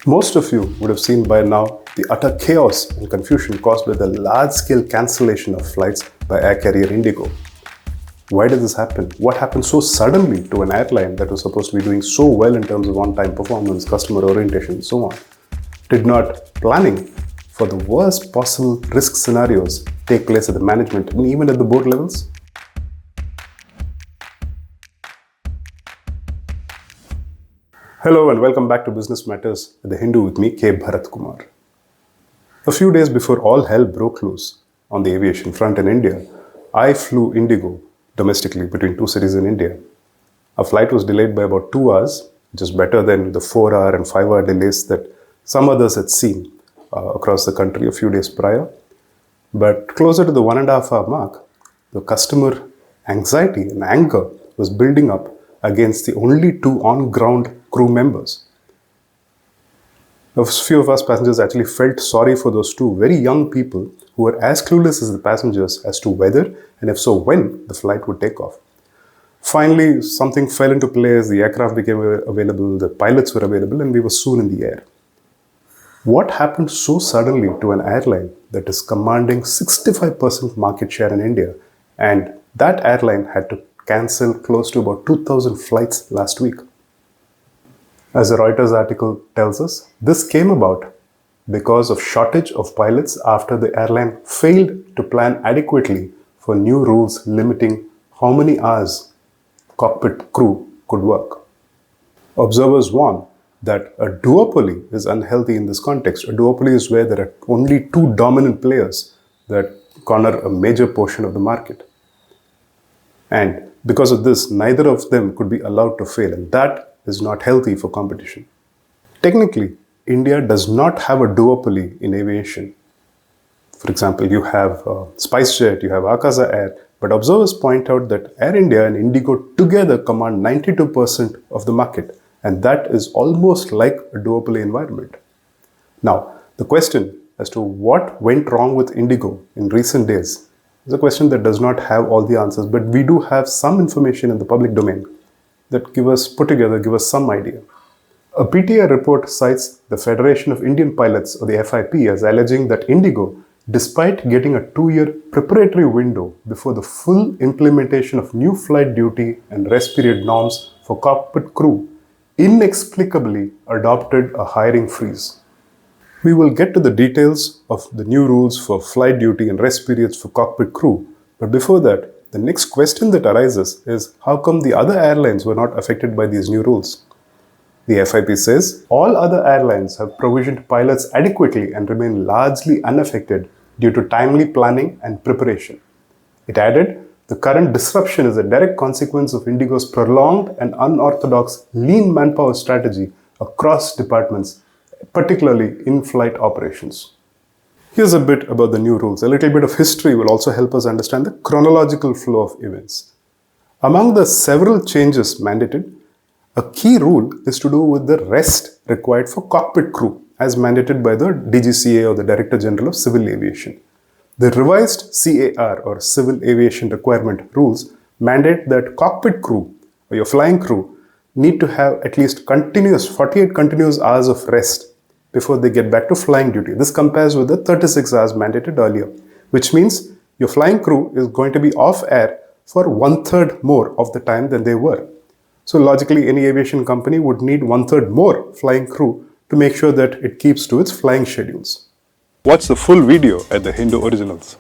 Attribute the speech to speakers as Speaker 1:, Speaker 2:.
Speaker 1: Most of you would have seen by now the utter chaos and confusion caused by the large-scale cancellation of flights by air carrier IndiGo. Why did this happen? What happened so suddenly to an airline that was supposed to be doing so well in terms of on-time performance, customer orientation, and so on? Did not planning for the worst possible risk scenarios take place at the management and even at the board levels? Hello and welcome back to Business Matters at the Hindu with me, K. Bharat Kumar. A few days before all hell broke loose on the aviation front in India, I flew IndiGo domestically between two cities in India. Our flight was delayed by about 2 hours, which is better than the 4-hour and 5-hour delays that some others had seen across the country a few days prior. But closer to the 1.5-hour mark, the customer anxiety and anger was building up against the only two on-ground crew members. A few of us passengers actually felt sorry for those two very young people who were as clueless as the passengers as to whether, and if so when, the flight would take off. Finally, something fell into place, the aircraft became available, the pilots were available, and we were soon in the air. What happened so suddenly to an airline that is commanding 65% market share in India, and that airline had to cancel close to about 2,000 flights last week? As the Reuters article tells us, this came about because of shortage of pilots after the airline failed to plan adequately for new rules limiting how many hours cockpit crew could work. Observers warn that a duopoly is unhealthy in this context. A duopoly is where there are only two dominant players that corner a major portion of the market. And because of this, neither of them could be allowed to fail, and that is not healthy for competition. Technically, India does not have a duopoly in aviation. For example, you have SpiceJet, you have Akasa Air, but observers point out that Air India and IndiGo together command 92% of the market, and that is almost like a duopoly environment. Now, the question as to what went wrong with IndiGo in recent days is a question that does not have all the answers, but we do have some information in the public domain that give us some idea. A PTI report cites the Federation of Indian Pilots, or the FIP, as alleging that IndiGo, despite getting a 2-year preparatory window before the full implementation of new flight duty and rest period norms for cockpit crew, inexplicably adopted a hiring freeze. We will get to the details of the new rules for flight duty and rest periods for cockpit crew, but before that, the next question that arises is how come the other airlines were not affected by these new rules? The FIP says all other airlines have provisioned pilots adequately and remain largely unaffected due to timely planning and preparation. It added, the current disruption is a direct consequence of IndiGo's prolonged and unorthodox lean manpower strategy across departments, particularly in-flight operations. Here's a bit about the new rules. A little bit of history will also help us understand the chronological flow of events. Among the several changes mandated, a key rule is to do with the rest required for cockpit crew, as mandated by the DGCA, or the Director General of Civil Aviation. The revised CAR, or Civil Aviation Requirement rules, mandate that cockpit crew, or your flying crew, need to have at least 48 continuous hours of rest before they get back to flying duty. This compares with the 36 hours mandated earlier, which means your flying crew is going to be off air for 1/3 more of the time than they were. So logically, any aviation company would need 1/3 more flying crew to make sure that it keeps to its flying schedules. Watch the full video at the Hindu Originals.